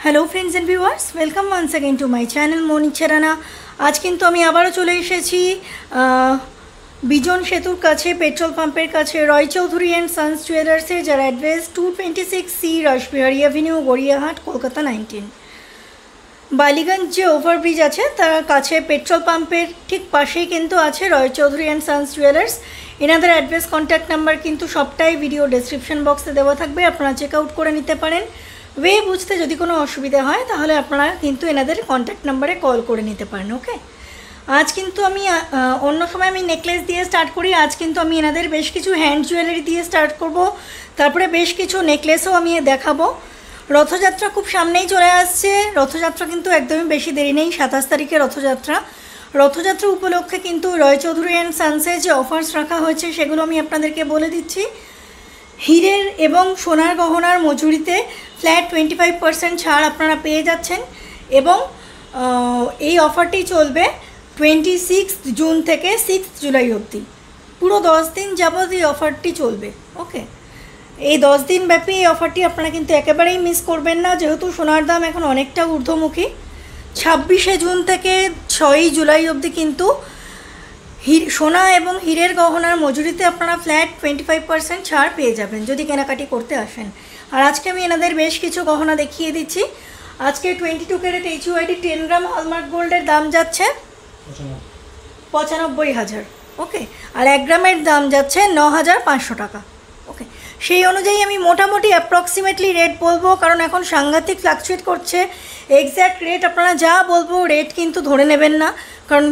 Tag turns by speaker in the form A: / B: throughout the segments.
A: Hello friends and viewers, welcome once again to my channel Moni Chhorana. आज किन्तु आमी आबारो चले एसेछि बिजन सेतुर काछे पेट्रोल पाम्पेर काछे रय चौधुरी एंड सन्स जुएलार्से, जार address 226C Rashbehari avenue, Gariahat, Kolkata 19। Ballygunge जो ओभारब्रिज आछे तार काछे पेट्रोल पाम्पेर ठीक पाशेई किन्तु आछे Roy Chowdhury and sons jewellers. एनादेर एड्रेस कन्टैक्ट नम्बर किन्तु सबटाई भिडियो डेसक्रिप्शन बक्से देওয়া থাকবে, আপনারা চেক আউট করে নিতে পারেন। वे बुझते যদি কোনো অসুবিধা হয় তাহলে আপনারা কিন্তু এনাদের কন্ট্যাক্ট নম্বরে কল করে নিতে পারেন। ওকে, আজ কিন্তু আমি অন্য সময় আমি নেকলেস দিয়ে স্টার্ট করি, আজ কিন্তু আমি এনাদের বেশ কিছু হ্যান্ড জুয়েলারি দিয়ে স্টার্ট করব, তারপরে বেশ কিছু নেকলেসও আমি দেখাবো। রথযাত্রা খুব সামনেই চলে আসছে, রথযাত্রা কিন্তু একদমই বেশি দেরি নেই, 27 তারিখে রথযাত্রা। রথযাত্রা উপলক্ষে কিন্তু রয় চৌধুরী অ্যান্ড সানসে যে অফার্স রাখা হয়েছে সেগুলো আমি আপনাদেরকে বলে দিচ্ছি। हीरेर एवं सोनार गहनार मजुरीते फ्लैट 25% छाड़ आपनारा पेये जाच्छेन एवं এই অফারটি চলবে 26 जून থেকে 6 जुलाई অবধি, পুরো 10 दिन যাবত এই অফারটি চলবে। ওকে, এই 10 दिन ব্যাপী এই অফারটি আপনারা কিন্তু একেবারেই মিস করবেন না, যেহেতু সোনার দাম এখন অনেকটা ঊর্ধ্বমুখী। 26 जून থেকে 6 जुलाई অবধি কিন্তু सोना एवं हीरेर गहनार मजुरीते अपनारा फ्लैट 25% छाड़ पेये जाबेन यदि केनाकाटी करते आसेन। और आज के आमि एनादेर बेश किछु गहना देखिए दिচ্ছি। आज के 22 कैरेट HUID 10 ग्राम हलमार्क गोल्डर दाम जाच्छे 95,000। ओके, और 1 ग्रामेर दाम जाच्छे 9,500 टाका। ओके, সেই অনুযায়ী আমি মোটামুটি অ্যাপ্রক্সিমেটলি রেট বলবো, কারণ এখন সাংঘাতিক ফ্লাকচুয়েট করছে। এক্স্যাক্ট রেট আপনারা যা বলবো রেট কিন্তু ধরে নেবেন না, কারণ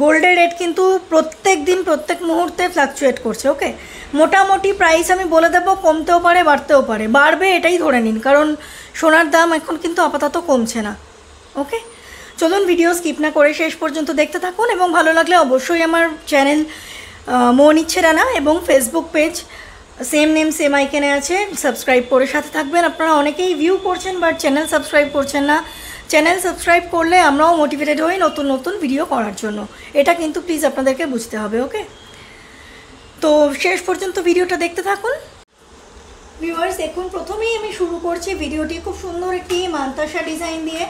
A: গোল্ডের রেট কিন্তু প্রত্যেক দিন প্রত্যেক মুহূর্তে ফ্লাকচুয়েট করছে। ওকে, মোটামুটি প্রাইস আমি বলে দেবো, কমতেও পারে বাড়তেও পারে, বাড়বে এটাই ধরে নিন, কারণ সোনার দাম এখন কিন্তু আপাতত কমছে না। ওকে, চলুন ভিডিও স্কিপ না করে শেষ পর্যন্ত দেখতে থাকুন, এবং ভালো লাগলে অবশ্যই আমার চ্যানেল মোনি ছড়ানা এবং Facebook page same name same आइकने आछे, सबस्क्राइब करे साथे थाकबेन। आपनारा अनेकेई ভিউ करछेन बाट चैनल सबस्क्राइब करछेन ना। चैनल सबस्क्राइब करले आमराओ मोटिवेटेड हई नतुन नतुन भिडियो करार जोन्नो, एटा किन्तु प्लिज आपनादेरके बुझते हबे। ओके, तो शेष पर्यन्त भिडियोटा देखते थाकुन। ভিউয়ার্স, এখন প্রথমেই আমি শুরু করছি ভিডিওটি খুব সুন্দর একটি মান্তাসা ডিজাইন দিয়ে।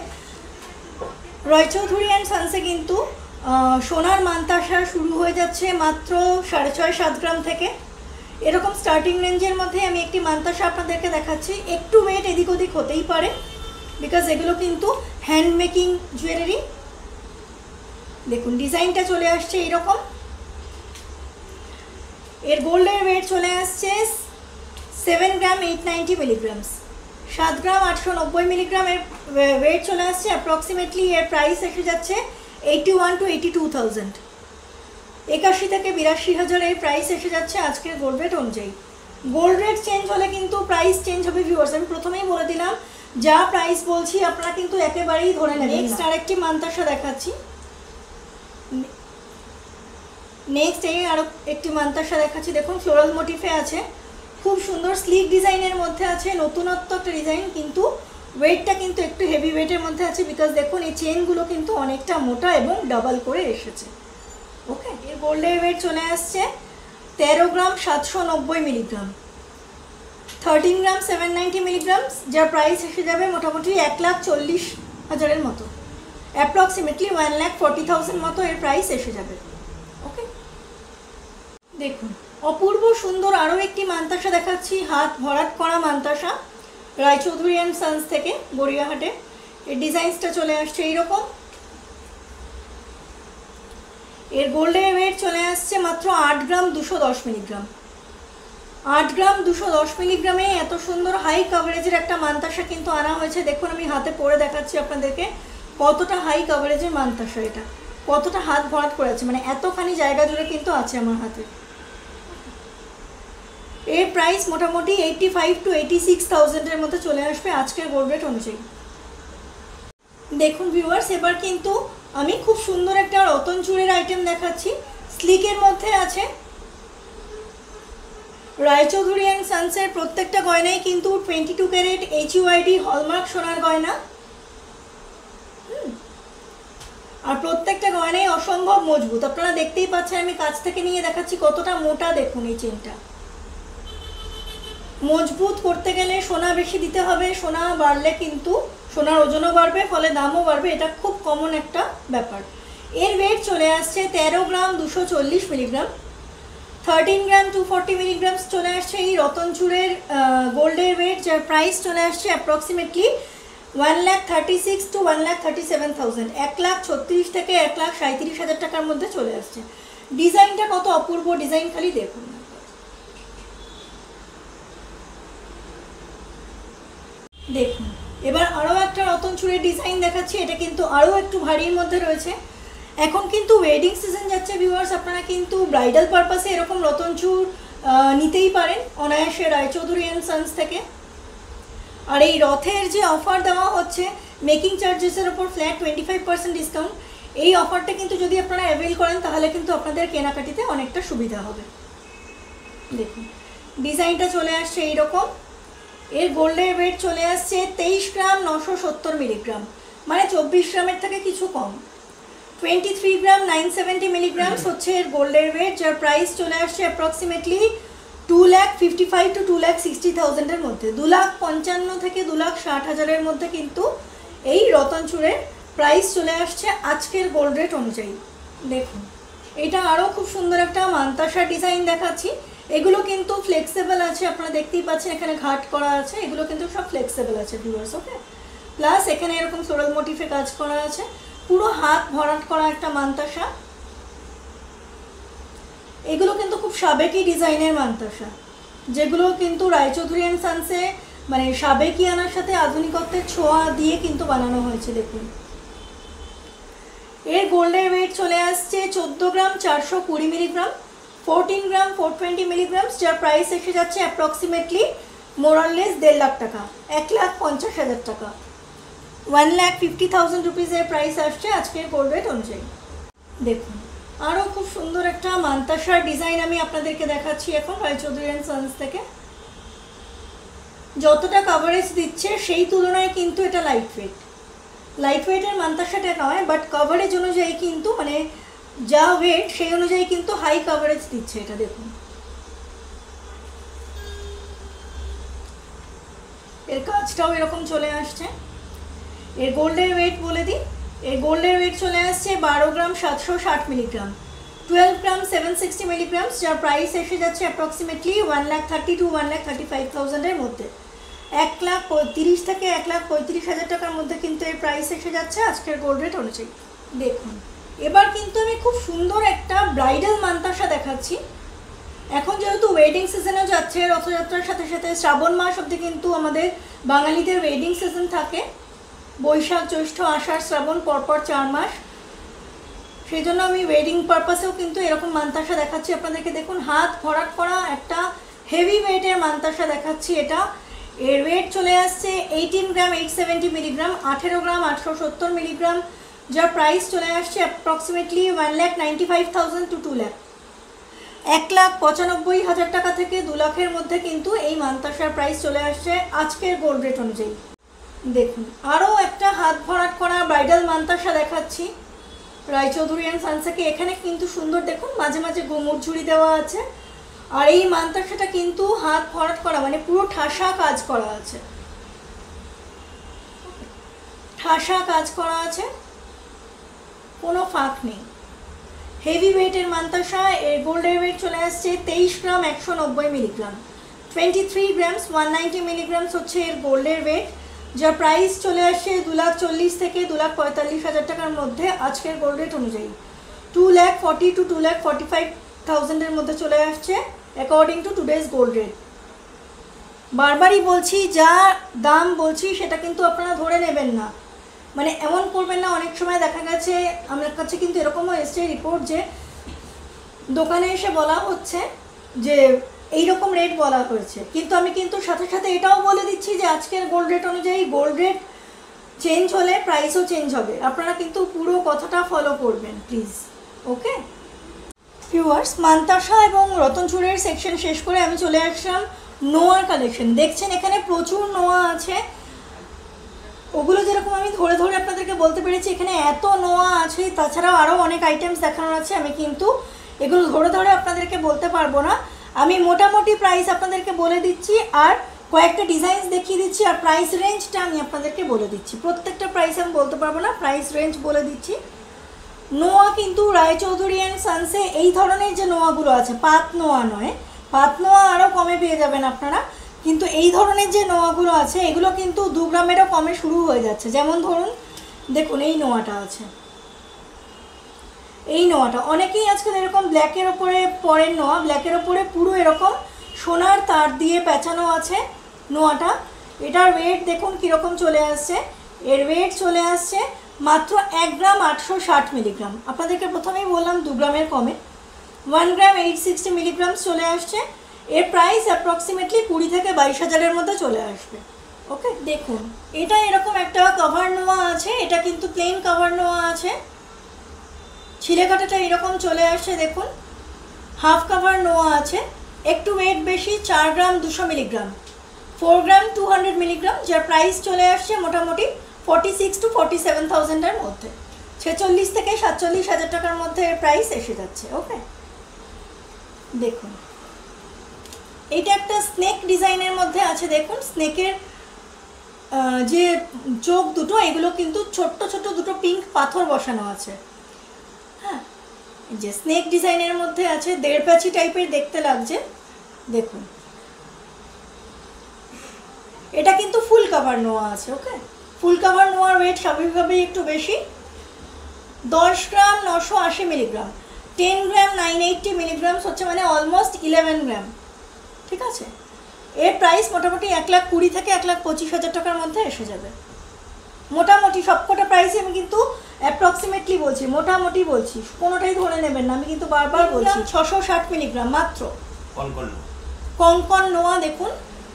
A: রয় চৌধুরী অ্যান্ড সানসে কিন্তু সোনার মান্তাসা শুরু হয়ে যাচ্ছে মাত্র 6.5-7 গ্রাম থেকে। এরকম স্টার্টিং রেঞ্জের মধ্যে আমি একটি মান্তাসা আপনাদেরকে দেখাচ্ছি। একটু ওয়েট এদিক ওদিক হতেই পারে, বিকজ এগুলো কিন্তু হ্যান্ড মেকিং জুয়েলারি। দেখুন ডিজাইনটা চলে আসছে এইরকম। এর গোল্ডের ওয়েট চলে আসছে 7 গ্রাম 890 মিলিগ্রামস, 7 গ্রাম 890 মিলিগ্রামের ওয়েট চলে আসছে। অ্যাপ্রক্সিমেটলি এর প্রাইস এসে যাচ্ছে 81 to 82,000, 81 থেকে 82,000 এর প্রাইস এসে যাচ্ছে আজকের গোল্ড রেট অনুযায়ী। গোল্ড রেট চেঞ্জ হলে কিন্তু প্রাইস চেঞ্জ হবে ভিউয়ার্স, আমি প্রথমেই বলে দিলাম, যা প্রাইস বলছি আপনারা কিন্তু একেবারেই ধরে নেবেন। নেক্সট আরেকটি মান্তাসা দেখাচ্ছি। নেক্সট এই আরো একটি মান্তাসা দেখাচ্ছি। দেখুন ফ্লোরাল মোটিফে আছে, খুব সুন্দর স্লিক ডিজাইনের মধ্যে আছে, নতুনত্ব একটা ডিজাইন, কিন্তু ওয়েটটা কিন্তু একটু হেভি ওয়েটের মধ্যে আছে, বিকজ দেখুন এই চেনগুলো কিন্তু অনেকটা মোটা এবং ডাবল করে এসেছে। ওকে, এর গোল্ডের ওয়েট চলে আসছে 13 গ্রাম 790 মিলিগ্রাম, 13 গ্রাম 790 মিলিগ্রাম, যার প্রাইস এসে যাবে মোটামুটি 1,40,000 মতো, অ্যাপ্রক্সিমেটলি 1,40,000 মতো এর প্রাইস এসে যাবে। ওকে, দেখুন অপূর্ব সুন্দর আরও একটি মান্তাসা দেখাচ্ছি, হাত ভরাট করা মান্তাসা, রায় চৌধুরী অ্যান্ড সন্স থেকে গড়িয়াহাটে। এর ডিজাইনসটা চলে আসছে এইরকম। এর গোল্ডের ওয়েট চলে আসছে মাত্র 8 গ্রাম 210 মিলিগ্রাম, 8 গ্রাম 210 মিলিগ্রামে এত সুন্দর হাই কভারেজের একটা মান্তাসা কিন্তু আনা হয়েছে। দেখুন আমি হাতে পরে দেখাচ্ছি আপনাদেরকে কতটা হাই কভারেজের মান্তাসা, এটা কতটা হাত ভরাট করে আছে, মানে এতখানি জায়গা জুড়ে কিন্তু আছে আমার হাতে। এর প্রাইস মোটামুটি 85 to 86,000 এর মধ্যে চলে আসবে আজকের গোল্ড রেট অনুযায়ী। দেখুন ভিউয়ার্স, এবার কিন্তু আমি খুব সুন্দর একটা রতন চূড়ের আইটেম দেখাচ্ছি, স্লিকের মধ্যে আছে। রায় চৌধুরী অ্যান্ড সানসের প্রত্যেকটা গয়নাই কিন্তু 22 ক্যারেট HUID হলমার্ক সোনার গয়না, আর প্রত্যেকটা গয়নাই অসম্ভব মজবুত। আপনারা দেখতেই পাচ্ছেন, আমি কাছ থেকে নিয়ে দেখাচ্ছি কতটা মোটা। দেখুন এই চেনটা, মজবুত করতে গেলে সোনা বেশি দিতে হবে, সোনা বাড়লে কিন্তু সোনার ওজনও বাড়বে, ফলে দামও বাড়বে, এটা খুব কমন একটা ব্যাপার। এর ওয়েট চলে আসছে 13 গ্রাম 240 মিলিগ্রাম, 13 গ্রাম 240 মিলিগ্রামস চলে আসছে এই রতনচুরের গোল্ডের ওয়েট, যার প্রাইস চলে আসছে অ্যাপ্রক্সিমেটলি 1,36,000 to 1,37,000, 1,36,000 থেকে 1,37,000 টাকার মধ্যে চলে আসছে। ডিজাইনটা কত অপূর্ব ডিজাইন, খালি দেখুন। দেখুন এবার আরও একটা রতনচুরের ডিজাইন দেখাচ্ছি, এটা কিন্তু আরও একটু ভারীর মধ্যে রয়েছে। এখন কিন্তু ওয়েডিং সিজন যাচ্ছে ভিউয়ার্স, আপনারা কিন্তু ব্রাইডাল পারপাসে এরকম রতনচুর নিতেই পারেন অনায়াসে রায়চৌধুরী অ্যান্ড সন্স থেকে। আর এই রথের যে অফার দেওয়া হচ্ছে মেকিং চার্জেসের ওপর ফ্ল্যাট 25% ডিসকাউন্ট, এই অফারটা কিন্তু যদি আপনারা অ্যাভেল করেন তাহলে কিন্তু আপনাদের কেনাকাটিতে অনেকটা সুবিধা হবে। দেখুন ডিজাইনটা চলে আসছে এইরকম। এর গোল্ডের ওয়েট চলে আসছে 23 গ্রাম 970 মিলিগ্রাম, মানে 24 গ্রামের থেকে কিছু কম। 23 গ্রাম 970 মিলিগ্রামস হচ্ছে এর গোল্ডের ওয়েট, যার প্রাইস চলে আসছে অ্যাপ্রক্সিমেটলি 2,55,000 to 2,60,000 মধ্যে, 2,55,000 থেকে 2,60,000 মধ্যে কিন্তু এই রতনচুরের প্রাইস চলে আসছে আজকের গোল্ড রেট অনুযায়ী। দেখুন এটা আরও খুব সুন্দর একটা মান্তাসা ডিজাইন দেখাচ্ছি। এগুলো কিন্তু ফ্লেক্সিবল আছে, আপনারা দেখতেই পাচ্ছেন এখানে ঘাট করা আছে, এগুলো কিন্তু সব ফ্লেক্সিবল আছে ভিউয়ার্স, ওকে। প্লাস এখানে এরকম ফ্লোরাল মোটিফে কাজ করা আছে, পুরো হাত ভরাট করা একটা মান্তাসা। এগুলো কিন্তু খুব সাবেকি ডিজাইনের মান্তাসা, যেগুলো কিন্তু রায়চৌধুরী অ্যান্ড সন্সে মানে সাবেকি আনার সাথে আধুনিকত্বের ছোঁয়া দিয়ে কিন্তু বানানো হয়েছে। দেখুন এর গোল্ডের ওয়েট চলে আসছে 14 গ্রাম 420 মিলিগ্রাম, 14 গ্রাম 420 মিলিগ্রামস, যার প্রাইস এসে যাচ্ছে অ্যাপ্রক্সিমেটলি মোরাললেস 1.5 লাখ টাকা, 1,50,000 টাকা, 1,50,000 রুপিসের প্রাইস আসছে আজকের গোল্ড রেট অনুযায়ী। দেখুন আরও খুব সুন্দর একটা মান্তাসার ডিজাইন আমি আপনাদেরকে দেখাচ্ছি এখন রায়চৌধুরী অ্যান্ড সন্স থেকে। যতটা কভারেজ দিচ্ছে সেই তুলনায় কিন্তু এটা লাইট ওয়েটের মান্তাসাটা নয়, বাট কভারেজ অনুযায়ী কিন্তু মানে যা ওয়েট সেই অনুযায়ী কিন্তু হাই কভারেজ দিচ্ছে এটা। দেখুন এর কাজটাও এরকম চলে আসছে। এর গোল্ডের ওয়েট বলে দিই, এর গোল্ডের ওয়েট চলে আসছে 12 গ্রাম 760 মিলিগ্রাম, 12 গ্রাম 760 মিলিগ্রামস, যার প্রাইস এসে যাচ্ছে অ্যাপ্রক্সিমেটলি 1,30,000 to 1,35,000 মধ্যে, 1,30,000 থেকে 1,35,000 টাকার মধ্যে কিন্তু এর প্রাইস এসে যাচ্ছে আজকের গোল্ড রেট অনুযায়ী। দেখুন এবার কিন্তু আমি খুব সুন্দর একটা ব্রাইডাল মান্তাসা দেখাচ্ছি। এখন যেহেতু ওয়েডিং সিজনও যাচ্ছে, রথযাত্রার সাথে সাথে শ্রাবণ মাস অবধি কিন্তু আমাদের বাঙালিদের ওয়েডিং সিজন থাকে, বৈশাখ জ্যৈষ্ঠ আষাঢ় শ্রাবণ পরপর 4 মাস, সেই জন্য আমি ওয়েডিং পারপাসেও কিন্তু এরকম মান্তাসা দেখাচ্ছি আপনাদেরকে। দেখুন হাত ভরাট করা একটা হেভি ওয়েটের মান্তাসা দেখাচ্ছি এটা। এর ওয়েট চলে আসছে 18 গ্রাম 870 মিলিগ্রাম, 18 গ্রাম 870 মিলিগ্রাম, যার প্রাইস চলে আসছে অ্যাপ্রক্সিমেটলি 1,95,000 to 2 লাখ, 1,95,000 টাকা থেকে 2 লাখের মধ্যে কিন্তু এই মান্তাসার প্রাইস চলে আসছে আজকের গোল্ড রেট অনুযায়ী। দেখুন আরও একটা হাত ভরাট করা ব্রাইডাল মান্তাসা দেখাচ্ছি রায়চৌধুরী অ্যান্ড সন্সকে। এখানে কিন্তু সুন্দর দেখুন মাঝে মাঝে গোমর ঝুড়ি দেওয়া আছে, আর এই মান্তাসাটা কিন্তু হাত ভরাট করা মানে পুরো ঠাসা কাজ করা আছে, ঠাসা কাজ করা আছে, কোনো ফাঁক নেই। হেভি ওয়েটের মান্তাসা। এর গোল্ডের ওয়েট চলে আসছে 23 গ্রাম 190 মিলিগ্রাম, 23 গ্রামস 190 মিলিগ্রামস হচ্ছে এর গোল্ডের ওয়েট, যার প্রাইস চলে আসছে 2,40,000 থেকে 2,45,000 টাকার মধ্যে আজকের গোল্ড রেট অনুযায়ী, 2,40,000 to 2,45,000 মধ্যে চলে আসছে according to today's gold rate. বারবারই বলছি যা দাম বলছি সেটা কিন্তু আপনারা ধরে নেবেন না, মানে এমন করবেন না। অনেক সময় দেখা গেছে আমার কাছে কিন্তু এরকমও এসছে রিপোর্ট যে দোকানে এসে বলা হচ্ছে যে এইরকম রেট বলা হয়েছে, কিন্তু আমি কিন্তু সাথে সাথে এটাও বলে দিচ্ছি যে আজকের গোল্ড রেট অনুযায়ী গোল্ড রেট চেঞ্জ হলে প্রাইসও চেঞ্জ হবে, আপনারা কিন্তু পুরো কথাটা ফলো করবেন প্লিজ, ওকে ভিউয়ার্স। মান্তাসা এবং রতনচুরের সেকশন শেষ করে আমি চলে আসলাম নোয়ার কালেকশন। দেখছেন এখানে প্রচুর নোয়া আছে, ওগুলো যেরকম আমি ধরে ধরে আপনাদেরকে বলতে পেরেছি, এখানে এত নোয়া আছে, তাছাড়াও আরও অনেক আইটেমস দেখানোর আছে, আমি কিন্তু এগুলো ধরে ধরে আপনাদেরকে বলতে পারবো না। আমি মোটামুটি প্রাইস আপনাদেরকে বলে দিচ্ছি, আর কয়েকটা ডিজাইনস দেখিয়ে দিচ্ছি, আর প্রাইস রেঞ্জটা আমি আপনাদেরকে বলে দিচ্ছি। প্রত্যেকটা প্রাইস আমি বলতে পারবো না, প্রাইস রেঞ্জ বলে দিচ্ছি। নোয়া কিন্তু রায়চৌধুরী অ্যান্ড সানসে এই ধরনের যে নোয়াগুলো আছে, পাত নোয়া নয়, পাত নোয়া আরও কমে পেয়ে যাবেন আপনারা, কিন্তু এই ধরনের যে নোয়াগুলো আছে এগুলো কিন্তু 2 গ্রামেরও কমে শুরু হয়ে যাচ্ছে। যেমন ধরুন দেখুন এই নোয়াটা আছে, এই নোয়াটা অনেকেই আজকাল এরকম ব্ল্যাকের ওপরে পরেন নোয়া, ব্ল্যাকের ওপরে পুরো এরকম সোনার তার দিয়ে পেঁচানো আছে নোয়াটা। এটার ওয়েট দেখুন কীরকম চলে আসছে, এর ওয়েট চলে আসছে মাত্র 1 গ্রাম 860 মিলিগ্রাম। আপনাদেরকে প্রথমেই বললাম 2 গ্রামের কমে, 1 গ্রাম 860 মিলিগ্রাম চলে আসছে। এর প্রাইস অ্যাপ্রক্সিমেটলি 20 থেকে 22,000-এর মধ্যে চলে আসবে। ওকে, দেখুন এটা এরকম একটা কভার নোয়া আছে, এটা কিন্তু প্লেন কভার নোয়া আছে, ছিলে কাটাটা এরকম চলে আসছে। দেখুন হাফ কভার নোয়া আছে, একটু ওয়েট বেশি, 4 গ্রাম 200 মিলিগ্রাম, 4 গ্রাম 200 মিলিগ্রাম, যার প্রাইস চলে আসছে মোটামুটি 46 to 47,000-এর মধ্যে, 46 থেকে 47,000 টাকার মধ্যে এর প্রাইস এসে যাচ্ছে। ওকে, দেখুন এইটা একটা স্নেক ডিজাইনের মধ্যে আছে। দেখুন স্নেকের যে চোখ দুটো, এগুলো কিন্তু ছোট্ট ছোট্ট দুটো পিঙ্ক পাথর বসানো আছে। হ্যাঁ, যে স্নেক ডিজাইনের মধ্যে আছে, 1.5 প্যাচি টাইপের দেখতে লাগছে। দেখুন এটা কিন্তু ফুল কভার নোয়া আছে। ওকে, ফুল কভার নোয়ার ওয়েট স্বাভাবিকভাবেই একটু বেশি, 10 গ্রাম 980 মিলিগ্রাম, 10 গ্রাম 980 মিলিগ্রাম হচ্ছে, মানে অলমোস্ট 11 গ্রাম। ঠিক আছে, এর প্রাইস মোটামুটি 1,20,000 থেকে 1,25,000 টাকার মধ্যে এসে যাবে। মোটামুটি সবকটা প্রাইসে আমি কিন্তু অ্যাপ্রক্সিমেটলি বলছি, মোটামুটি বলছি, কোনোটাই ধরে নেবেন না, আমি কিন্তু বারবার বলছি। 660 মিলিগ্রাম মাত্র কঙ্কন নোয়া। দেখুন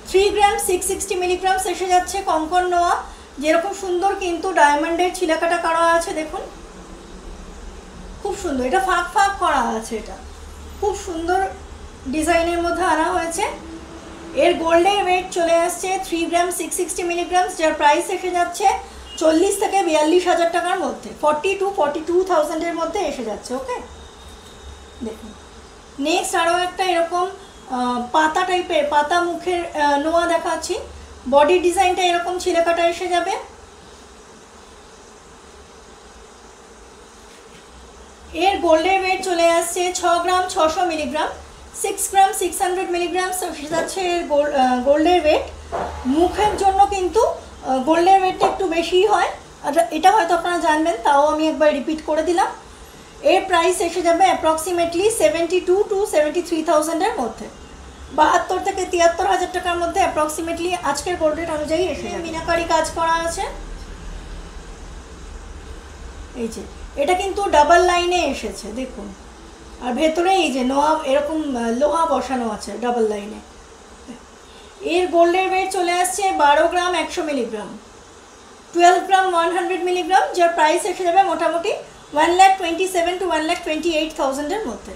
A: 3 গ্রাম 660 মিলিগ্রাম এসে যাচ্ছে কঙ্কন নোয়া, যেরকম সুন্দর কিন্তু ডায়মন্ডের ছিলাকাটা করা আছে। দেখুন খুব সুন্দর, এটা ফাঁক ফাঁক করা আছে, এটা খুব সুন্দর ডিজাইনের মধ্যে আনা হয়েছে। এর গোল্ডের ওয়েট চলে আসছে 3 গ্রাম 660 মিলিগ্রাম, যার প্রাইস এসে যাচ্ছে 40 থেকে 42,000 টাকার মধ্যে, 40 to 42,000-এর মধ্যে এসে যাচ্ছে। ওকে, দেখুন নেক্সট আরও একটা এরকম পাতা টাইপের, পাতা মুখের নোয়া দেখাচ্ছি। বডি ডিজাইনটা এরকম ছিলেকাটা এসে যাবে। এর গোল্ডের ওয়েট চলে আসছে 6 গ্রাম 600 মিলিগ্রাম, 6 গ্রাম 600 মিলিগ্রাম এসে যাচ্ছে এর গোল্ডের ওয়েট। মুখের জন্য কিন্তু গোল্ডের ওয়েটটা একটু বেশিই হয়, এটা হয়তো আপনারা জানবেন, তাও আমি একবার রিপিট করে দিলাম। এর প্রাইস এসে যাবে অ্যাপ্রক্সিমেটলি 72 to 73,000-এর মধ্যে, 72 থেকে 73,000 টাকার মধ্যে অ্যাপ্রক্সিমেটলি আজকের গোল্ড রেট অনুযায়ী এসে যাবে। মিনাকারি কাজ করা আছে, এই যে এটা কিন্তু ডাবল লাইনে এসেছে দেখুন, আর ভেতরে এই যে নোয়া এরকম লোহা বসানো আছে ডাবল লাইনে। এর গোল্ডের ওয়েট চলে আসছে 12 গ্রাম 100 মিলিগ্রাম, 12 গ্রাম 100 মিলিগ্রাম, যার প্রাইস এসে যাবে মোটামুটি 1,27,000 to 1,28,000-এর মধ্যে,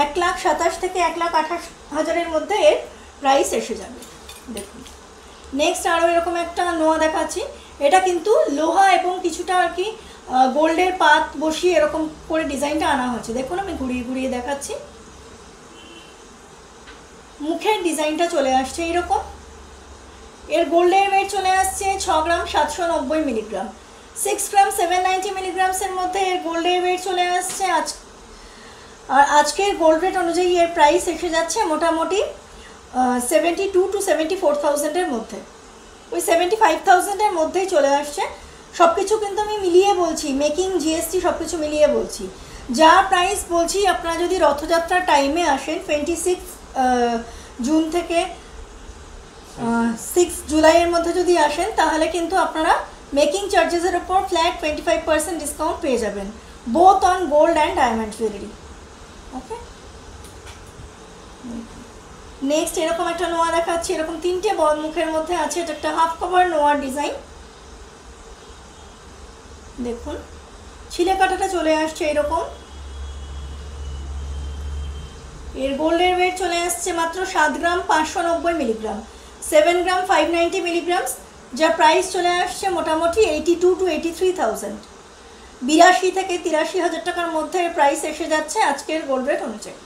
A: 1,27,000 থেকে 1,28,000-এর মধ্যে এর প্রাইস এসে যাবে। দেখুন নেক্সট আরও এরকম একটা নোয়া দেখাচ্ছি, এটা কিন্তু লোহা এবং কিছুটা আর কি গোল্ডের পাত বসিয়ে এরকম করে ডিজাইনটা আনা হয়েছে। দেখুন আমি ঘুরিয়ে ঘুরিয়ে দেখাচ্ছি, মুখের ডিজাইনটা চলে আসছে এইরকম। এর গোল্ডের ওয়েট চলে আসছে 6 গ্রাম 790 মিলিগ্রাম, 6 গ্রাম 790 মিলিগ্রামসের মধ্যে এর গোল্ডের ওয়েট চলে আসছে। আর আজকের গোল্ড রেট অনুযায়ী এর প্রাইস এসে যাচ্ছে মোটামুটি 72 to 74,000-এর মধ্যে, ওই 75,000-এর মধ্যেই চলে আসছে। সব কিছু কিন্তু আমি মিলিয়ে বলছি, মেকিং জিএসটি সব কিছু মিলিয়ে বলছি। যা প্রাইস বলছি, আপনারা যদি রথযাত্রার টাইমে আসেন 26 জুন থেকে 6 জুলাইয়ের মধ্যে যদি আসেন, তাহলে কিন্তু আপনারা মেকিং চার্জেসের ওপর ফ্ল্যাট 25% ডিসকাউন্ট পেয়ে যাবেন, both on gold and diamond jewellery. Okay, next এরকম একটা নোয়া দেখাচ্ছি, এরকম 3টে বল মুখের মধ্যে আছে, এটা একটা হাফ কভার নোয়ার ডিজাইন। দেখুন ছিলে কাটাটা চলে আসছে এরকম। এর গোল্ডের ওয়েট চলে আসছে মাত্র 7 গ্রাম 590 মিলিগ্রাম, 7 গ্রাম 590 মিলিগ্রাম, যার প্রাইস চলে আসছে মোটামুটি 82 to 83,000, 82 থেকে 83,000 টাকার মধ্যে প্রাইস এসে যাচ্ছে আজকের গোল্ড রেট অনুযায়ী।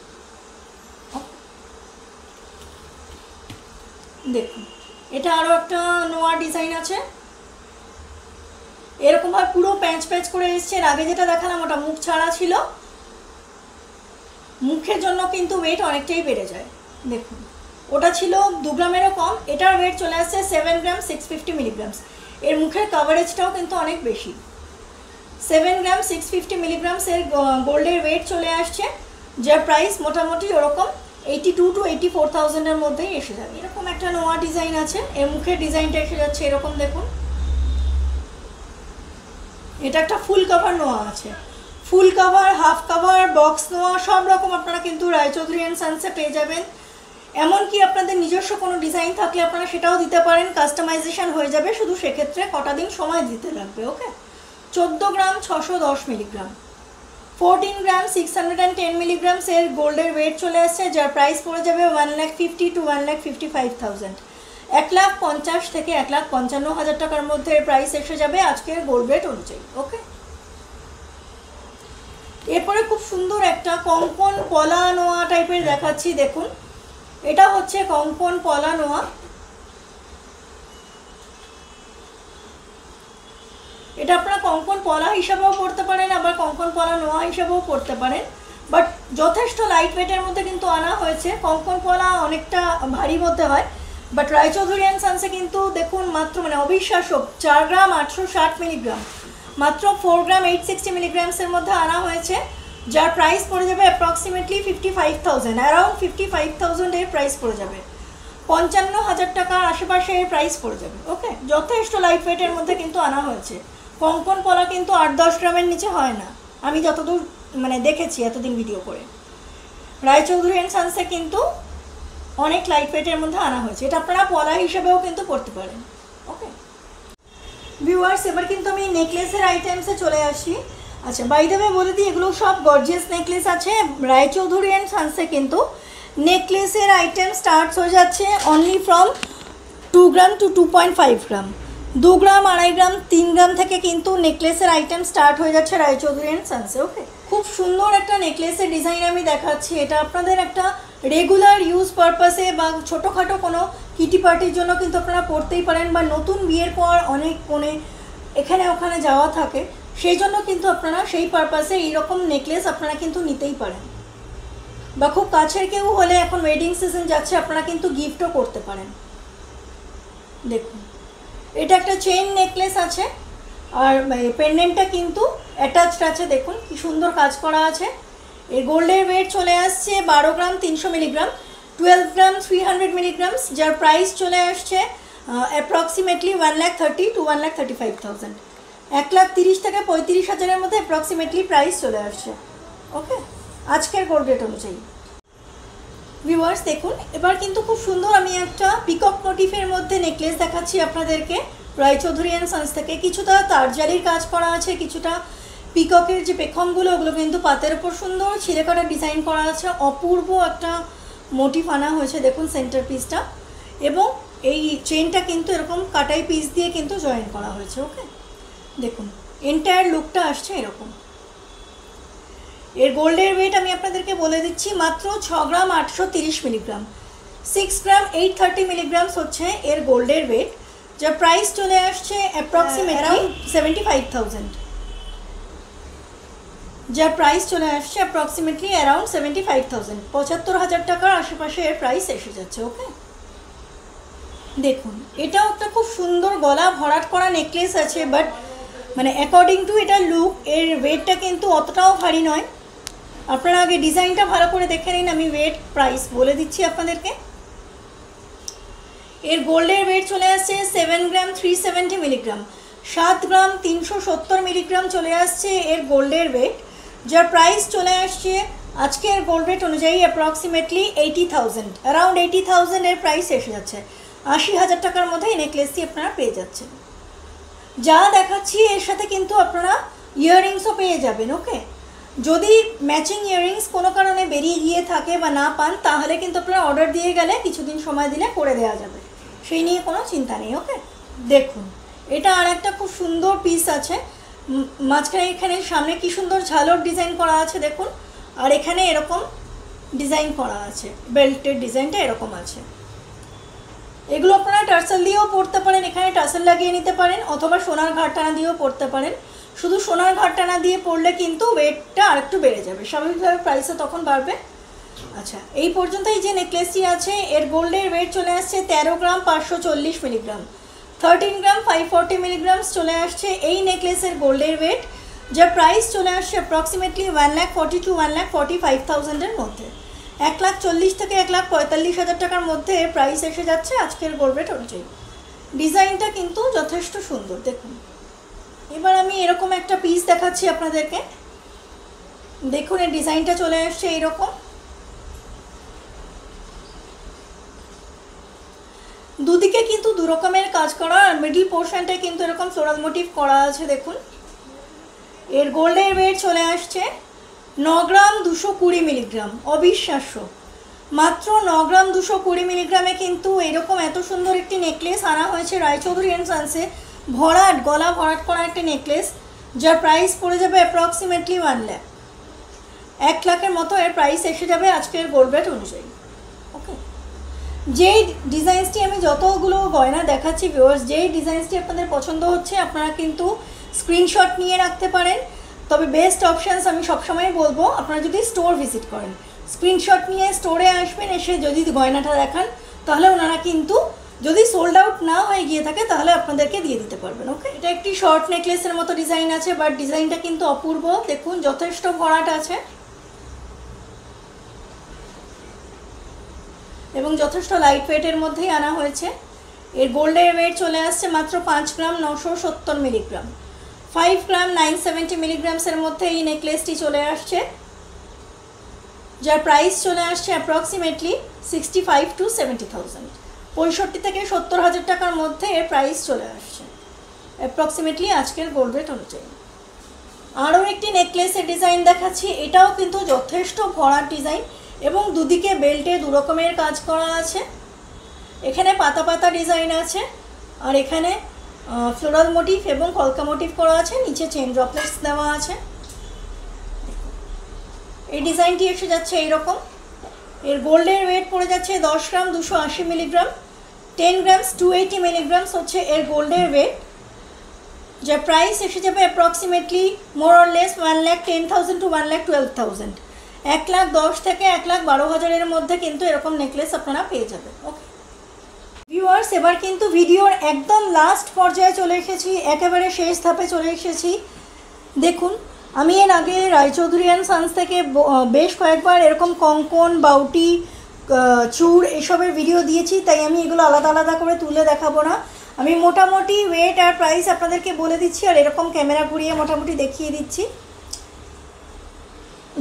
A: দেখুন এটা আরও একটা নোয়া ডিজাইন আছে, এরকমভাবে পুরো প্যাঁচ প্যাঁচ করে এসছে। এর আগে যেটা দেখালাম ওটা মুখ ছাড়া ছিল, মুখের জন্য কিন্তু ওয়েট অনেকটাই বেড়ে যায়। দেখুন ওটা ছিল 2 গ্রামেরও কম, এটার ওয়েট চলে আসছে 7 গ্রাম 650 মিলিগ্রামস। এর মুখের কাভারেজটাও কিন্তু অনেক বেশি, 7 গ্রাম 650 মিলিগ্রামস এর গোল্ডের ওয়েট চলে আসছে, যার প্রাইস মোটামুটি ওরকম 82 to 84,000-এর মধ্যেই এসে যাবে। এরকম একটা নোয়া ডিজাইন আছে, এর মুখের ডিজাইনটা এসে যাচ্ছে এরকম। দেখুন এটা একটা ফুল কভার নোয়া আছে, full cover, half cover, box নোয়া সব রকম আপনারা কিন্তু রায়চৌধুরী অ্যান্ড সন্সে পেয়ে যাবেন। এমনকি আপনাদের নিজস্ব কোনো ডিজাইন থাকলে আপনারা সেটাও দিতে পারেন, কাস্টমাইজেশন হয়ে যাবে, শুধু সেক্ষেত্রে কটা দিন সময় দিতে লাগবে। ওকে, 14 গ্রাম 610 মিলিগ্রাম, 14 গ্রাম 610 মিলিগ্রামস এর গোল্ডের ওয়েট চলে আসছে, যার প্রাইস পড়ে যাবে 1,50,000 to 1,55,000, 1,50,000 থেকে 1,55,000 টাকার মধ্যে এর প্রাইস এসে যাবে আজকের গোল্ড রেট অনুযায়ী। ওকে, এরপরে খুব সুন্দর একটা কঙ্কন পলা নোয়া টাইপের দেখাচ্ছি। দেখুন এটা হচ্ছে কঙ্কন পলা নোয়া, এটা আপনারা কঙ্কন পলা হিসাবেও পড়তে পারেন, আবার কঙ্কন পলা নোয়া হিসাবেও পড়তে পারেন, বাট যথেষ্ট লাইট ওয়েটের মধ্যে কিন্তু আনা হয়েছে। কঙ্কন পলা অনেকটা ভারী মধ্যে হয়, বাট রায়চৌধুরী অ্যান্ড সন্সে কিন্তু দেখুন মাত্র অবিশ্বাস্য 4 গ্রাম 860 মিলিগ্রাম, মাত্র 4 গ্রাম 860 মিলিগ্রামসের মধ্যে আনা হয়েছে, যার প্রাইস পড়ে যাবে অ্যাপ্রক্সিমেটলি 55,000, অ্যারাউন্ড 55,000 এর প্রাইস পড়ে যাবে, 55,000 টাকার আশেপাশে এর প্রাইস পড়ে যাবে। ওকে, যথেষ্ট লাইট ওয়েটের মধ্যে কিন্তু আনা হয়েছে। কঙ্কন পলা কিন্তু 8-10 গ্রামের নিচে হয় না, আমি যতদূর দেখেছি এতদিন ভিডিও করে। রায়চৌধুরী অ্যান্ড সন্সে কিন্তু অনেক লাইট ওয়েটের মধ্যে আনা হয়েছে, এটা আপনারা পলা হিসেবেও কিন্তু পড়তে পারেন। ওকে ভিউয়ার্স, এবার কিন্তু আমি নেকলেসের আইটেমসে চলে আসি। আচ্ছা, বাই দ্য ওয়ে বলে দিই, এগুলো সব গর্জিয়াস নেকলেস আছে। রায়চৌধুরী অ্যান্ড সন্সে কিন্তু নেকলেসের আইটেম স্টার্ট হয়ে যাচ্ছে অনলি ফ্রম 2 গ্রাম টু 2.5 গ্রাম, 2 গ্রাম 2.5 গ্রাম 3 গ্রাম থেকে কিন্তু নেকলেসের আইটেম স্টার্ট হয়ে যাচ্ছে রায়চৌধুরী অ্যান্ড সন্সে। ওকে, খুব সুন্দর একটা নেকলেসের ডিজাইন আমি দেখাচ্ছি, এটা আপনাদের একটা রেগুলার ইউজ পারপাসে বা ছোটোখাটো কোনো কিটি পার্টির জন্য কিন্তু আপনারা পরতেই পারেন, বা নতুন বিয়ের পর অনেক এখানে ওখানে যাওয়া থাকে, সেই জন্য কিন্তু আপনারা সেই পারপাসে এইরকম নেকলেস আপনারা কিন্তু নিতেই পারেন, বা খুব কাছের কেউ হলে এখন ওয়েডিং সিজন যাচ্ছে আপনারা কিন্তু গিফটও করতে পারেন। দেখুন এটা একটা চেইন নেকলেস আছে, আর পেন্ডেন্টটা কিন্তু অ্যাটাচড আছে, দেখুন কি সুন্দর কাজ করা আছে। এর গোল্ডের ওয়েট চলে আসছে 12 গ্রাম 300 মিলিগ্রাম, 12 গ্রাম 300 মিলিগ্রামস, যার প্রাইস চলে আসছে অ্যাপ্রক্সিমেটলি 1,30,000 to 1,35,000, 1,30,000 থেকে 35,000-এর মধ্যে অ্যাপ্রক্সিমেটলি প্রাইস চলে আসছে। ওকে, আজকের গোল্ড রেট অনুযায়ী। ভিউয়ার্স দেখুন, এবার কিন্তু খুব সুন্দর আমি একটা পিকক মোটিফের মধ্যে নেকলেস দেখাচ্ছি আপনাদেরকে রায়চৌধুরী অ্যান্ড সন্স থেকে। কিছুটা তারজালির কাজ করা আছে, কিছুটা পিককের যে পেখমগুলো ওগুলো কিন্তু পাতের ওপর সুন্দর ছিঁড়ে কাটা ডিজাইন করা আছে, অপূর্ব একটা মোটিফ আনা হয়েছে। দেখুন সেন্টার পিসটা, এবং এই চেনটা কিন্তু এরকম কাটাই পিস দিয়ে কিন্তু জয়েন করা হয়েছে। ওকে, দেখুন এন্টায়ার লুকটা আসছে এরকম। এর গোল্ডের ওয়েট আমি আপনাদেরকে বলে দিচ্ছি, মাত্র 6 গ্রাম 830 মিলিগ্রাম, 6 গ্রাম 830 মিলিগ্রামস হচ্ছে এর গোল্ডের ওয়েট, যার প্রাইস চলে আসছে অ্যাপ্রক্সিমেটলি 75,000, যার প্রাইস চলে আসছে অ্যাপ্রক্সিমেটলি অ্যারাউন্ড 75,000, 75,000 টাকার আশেপাশে এর প্রাইস এসে যাচ্ছে। ওকে, দেখুন এটাও একটা খুব সুন্দর গলা ভরাট করা নেকলেস আছে, বাট অ্যাকর্ডিং টু এটা লুক এর ওয়েটটা কিন্তু অতটাও ভারী নয়। আপনারা আগে ডিজাইনটা ভালো করে দেখে নিন, আমি ওয়েট প্রাইস বলে দিচ্ছি আপনাদেরকে। এর গোল্ডের ওয়েট চলে আসছে 7 গ্রাম 370 মিলিগ্রাম, 7 গ্রাম 370 মিলিগ্রাম চলে আসছে এর গোল্ডের ওয়েট, যার প্রাইস চলে আসছে আজকের গোল্ড রেট অনুযায়ী অ্যাপ্রক্সিমেটলি 80,000, অ্যারাউন্ড 80,000 এর প্রাইস এসে যাচ্ছে। 80,000 টাকার মধ্যে এই নেকলেসটি আপনারা পেয়ে যাচ্ছেন। যা দেখাচ্ছি এর সাথে কিন্তু আপনারা ইয়াররিংসও পেয়ে যাবেন। ওকে, যদি ম্যাচিং ইয়াররিংস কোনো কারণে বেরিয়ে গিয়ে থাকে বা না পান, তাহলে কিন্তু আপনারা অর্ডার দিয়ে গেলে কিছুদিন সময় দিলে করে দেওয়া যাবে, সেই নিয়ে কোনো চিন্তা নেই। ওকে, দেখুন এটা আর একটা খুব সুন্দর পিস আছে, মাঝখানে এখানে সামনে কি সুন্দর ঝালর ডিজাইন করা আছে দেখুন, আর এখানে এরকম ডিজাইন করা আছে, বেল্টের ডিজাইনটা এরকম আছে। এগুলো আপনারা টার্সেল দিয়েও পরতে পারেন, এখানে টার্সেল লাগিয়ে নিতে পারেন, অথবা সোনার ঘাট টানা দিয়েও পরতে পারেন। শুধু সোনার ঘাট টানা দিয়ে পরলে কিন্তু ওয়েটটা আরেকটু বেড়ে যাবে, স্বাভাবিকভাবে প্রাইসও তখন বাড়বে। আচ্ছা, এই পর্যন্ত এই যে নেকলেসটি আছে এর গোল্ডের ওয়েট চলে আসছে 13 গ্রাম 540 মিলিগ্রাম, 13 গ্রাম 540 মিলিগ্রামস চলে আসছে এই নেকলেসের গোল্ডের ওয়েট, যার প্রাইস চলে আসছে অ্যাপ্রক্সিমেটলি 1,40,000 to 1,45,000 মধ্যে। 1,40,000 থেকে 1,45,000 টাকার মধ্যে প্রাইস এসে যাচ্ছে আজকের গোল্ড রেট অনুযায়ী। ডিজাইনটা কিন্তু যথেষ্ট সুন্দর, দেখুন। এবার আমি এরকম একটা পিস দেখাচ্ছি আপনাদেরকে, দেখুন এর ডিজাইনটা চলে আসছে এইরকম। দুদিকে কিন্তু দু রকমের কাজ করা, আর মিডিল পোর্শনটায় কিন্তু এরকম ফ্লোরাল মোটিভ করা আছে, দেখুন। এর গোল্ডের ওয়েট চলে আসছে 9 গ্রাম 220 মিলিগ্রাম, অবিশ্বাস্য। মাত্র 9 গ্রাম 220 মিলিগ্রামে কিন্তু এরকম এত সুন্দর একটি নেকলেস আনা হয়েছে রায়চৌধুরী অ্যান্ড সন্সে, ভরাট, গলা ভরাট করা একটা নেকলেস, যার প্রাইস পড়ে যাবে অ্যাপ্রক্সিমেটলি 1 লাখ। 1 লাখের মতো এর প্রাইস এসে যাবে আজকের গোল্ড রেট অনুযায়ী। ওকে, যেই ডিজাইনসটি আমি যতগুলো গয়না দেখাচ্ছি ভিউয়ার্স, যেই ডিজাইনসটি আপনাদের পছন্দ হচ্ছে আপনারা কিন্তু স্ক্রিনশট নিয়ে রাখতে পারেন। তবে বেস্ট অপশানস আমি সবসময় বলবো আপনারা যদি স্টোর ভিজিট করেন, স্ক্রিনশট নিয়ে স্টোরে আসবেন, এসে যদি গয়নাটা দেখান তাহলে ওনারা কিন্তু যদি সোল্ড আউট না হয়ে গিয়ে থাকে তাহলে আপনাদেরকে দিয়ে দিতে পারবেন। ওকে, এটা একটি শর্ট নেকলেসের মতো ডিজাইন আছে, বাট ডিজাইনটা কিন্তু অপূর্ব, দেখুন যথেষ্ট ভরাট আছে এবং যথেষ্ট লাইট ওয়েটের মধ্যেই আনা হয়েছে। এর গোল্ডের ওয়েট চলে আসছে মাত্র 5 গ্রাম 970 মিলিগ্রাম, 5 গ্রাম 970 মিলিগ্রামসের মধ্যে এই নেকলেসটি চলে আসছে, যার প্রাইস চলে আসছে অ্যাপ্রক্সিমেটলি 65 to 70,000, 65 থেকে 70,000 টাকার মধ্যে এর প্রাইস চলে আসছে অ্যাপ্রক্সিমেটলি আজকের গোল্ড রেট অনুযায়ী। আরও একটি নেকলেসের ডিজাইন দেখাচ্ছি, এটাও কিন্তু যথেষ্ট ভরাট ডিজাইন এবং দুদিকে বেল্টে দু রকমের কাজ করা আছে। এখানে পাতা পাতা ডিজাইন আছে, আর এখানে ফ্লোরাল মোটিভ এবং কলকা মোটিভ করা আছে, নিচে চেন ড্রপলেটস দেওয়া আছে। এই ডিজাইনটি এসে যাচ্ছে এইরকম। এর গোল্ডের ওয়েট পড়ে যাচ্ছে 10 গ্রাম 280 মিলিগ্রাম, 10 গ্রামস 280 মিলিগ্রামস হচ্ছে এর গোল্ডের ওয়েট, যার প্রাইস এসে যাবে approximately more or less 1,10,000 to 1,12,000, 1,10,000 থেকে 1,12,000 মধ্যে কিন্তু এরকম নেকলেস আপনারা পেয়ে যাবেন। ওকে ভিউয়ার্স, এবার কিন্তু ভিডিওর একদম লাস্ট পর্যায়ে চলে এসেছি, একেবারে শেষ ধাপে চলে এসেছি। দেখুন, আমি এর আগে রায়চৌধুরী অ্যান্ড সন্স থেকে বেশ কয়েকবার এরকম কঙ্কন, বাউটি, চূড় এসবের ভিডিও দিয়েছি, তাই আমি এগুলো আলাদা আলাদা করে তুলে দেখাবো না। আমি মোটামুটি ওয়েট আর প্রাইস আপনাদেরকে বলে দিচ্ছি, আর এরকম ক্যামেরা ঘুরিয়ে মোটামুটি দেখিয়ে দিচ্ছি।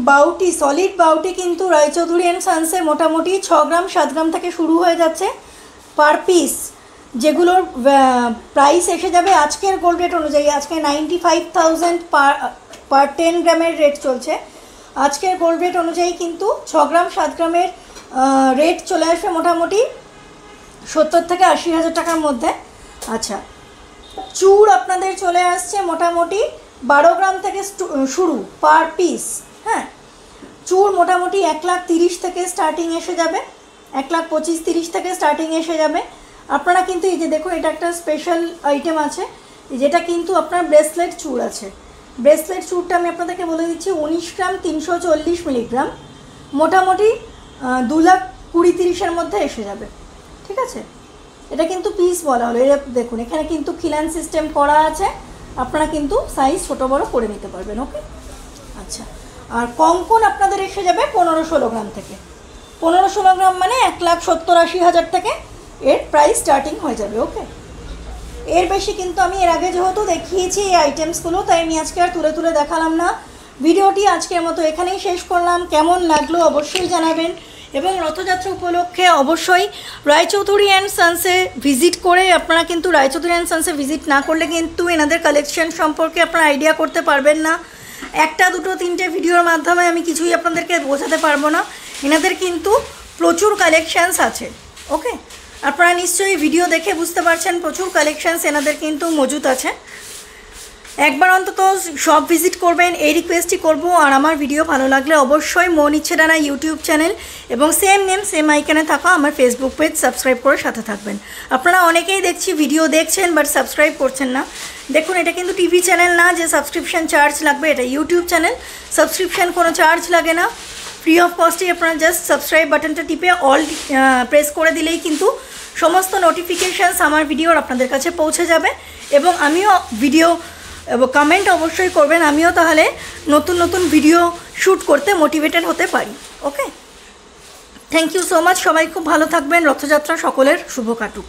A: বাউটি, সলিড বাউটি কিন্তু রায়চৌধুরী অ্যান্ড সন্সে মোটামুটি 6 গ্রাম 7 গ্রাম থেকে শুরু হয়ে যাচ্ছে পার পিস, যেগুলোর প্রাইস এসে যাবে আজকের গোল্ড রেট অনুযায়ী। আজকে 95,000 পার 10 গ্রামের রেট চলছে। আজকের গোল্ড রেট অনুযায়ী কিন্তু 6 গ্রাম 7 গ্রামের রেট চলে আসবে মোটামুটি 70 থেকে 80,000 টাকার মধ্যে। আচ্ছা, চূড় আপনাদের চলে আসছে মোটামুটি 12 গ্রাম থেকে শুরু পার পিস। হ্যাঁ, চূড় মোটামুটি 1,30,000 থেকে স্টার্টিং এসে যাবে, 1,25,000-30 থেকে স্টার্টিং এসে যাবে। আপনারা কিন্তু এই যে দেখুন, এটা একটা স্পেশাল আইটেম আছে, যেটা কিন্তু আপনার ব্রেসলেট চূড় আছে। ব্রেসলেট চূড়টা আমি আপনাদেরকে বলে দিচ্ছি 19 গ্রাম 340 মিলিগ্রাম, মোটামুটি 2,20,000-30,000 মধ্যে এসে যাবে। ঠিক আছে, এটা কিন্তু পিস বলা হলো। এটা দেখুন, এখানে কিন্তু খিলান সিস্টেম করা আছে, আপনারা কিন্তু সাইজ ছোটো বড়ো করে নিতে পারবেন। ওকে, আচ্ছা, আর কঙ্কন আপনাদের এসে যাবে 15-16 গ্রাম থেকে। 15-16 গ্রাম মানে 1,70,000-80,000 থেকে এর প্রাইস স্টার্টিং হয়ে যাবে। ওকে, এর বেশি কিন্তু আমি এর আগে যেহেতু দেখিয়েছি এই আইটেমসগুলো, তাই আমি আজকে আর তুলে তুলে দেখালাম না। ভিডিওটি আজকের মতো এখানেই শেষ করলাম। কেমন লাগলো অবশ্যই জানাবেন, এবং রথযাত্রা উপলক্ষে অবশ্যই রায়চৌধুরী অ্যান্ড সন্সে ভিজিট করে, আপনারা কিন্তু রায়চৌধুরী অ্যান্ড সন্সে ভিজিট না করলে কিন্তু এনাদের কালেকশন সম্পর্কে আপনারা আইডিয়া করতে পারবেন না। একটা দুটো তিনটে ভিডিওর মাধ্যমে আমি কিছুই আপনাদেরকে বোঝাতে পারবো না। এনাদের কিন্তু প্রচুর কালেকশানস আছে। ওকে, আপনারা নিশ্চয়ই ভিডিও দেখে বুঝতে পারছেন প্রচুর কালেকশানস এনাদের কিন্তু মজুদ আছে। একবার অন্তত সব ভিজিট করবেন, এই রিকোয়েস্টই করবো। আর আমার ভিডিও ভালো লাগলে অবশ্যই মন ইচ্ছে ডানা ইউটিউব চ্যানেল এবং সেম নেম সেম আইকনে থাকা আমার ফেসবুক পেজ সাবস্ক্রাইব করে সাথে থাকবেন। আপনারা অনেকেই দেখছি ভিডিও দেখছেন বাট সাবস্ক্রাইব করছেন না। দেখুন, এটা কিন্তু টিভি চ্যানেল না যে সাবস্ক্রিপশান চার্জ লাগবে, এটা ইউটিউব চ্যানেল, সাবস্ক্রিপশান কোনো চার্জ লাগে না, ফ্রি অফ কস্টে আপনারা জাস্ট সাবস্ক্রাইব বাটনটা টিপে অল প্রেস করে দিলেই কিন্তু সমস্ত নোটিফিকেশানস আমার ভিডিওর আপনাদের কাছে পৌঁছে যাবে। এবং আমিও ভিডিও এবং কমেন্ট অবশ্যই করবেন, আমিও তাহলে নতুন নতুন ভিডিও শ্যুট করতে মোটিভেটেড হতে পারি। ওকে, থ্যাংক ইউ সো মাচ। সবাই খুব ভালো থাকবেন। রথযাত্রা সকলের শুভ কাটুক।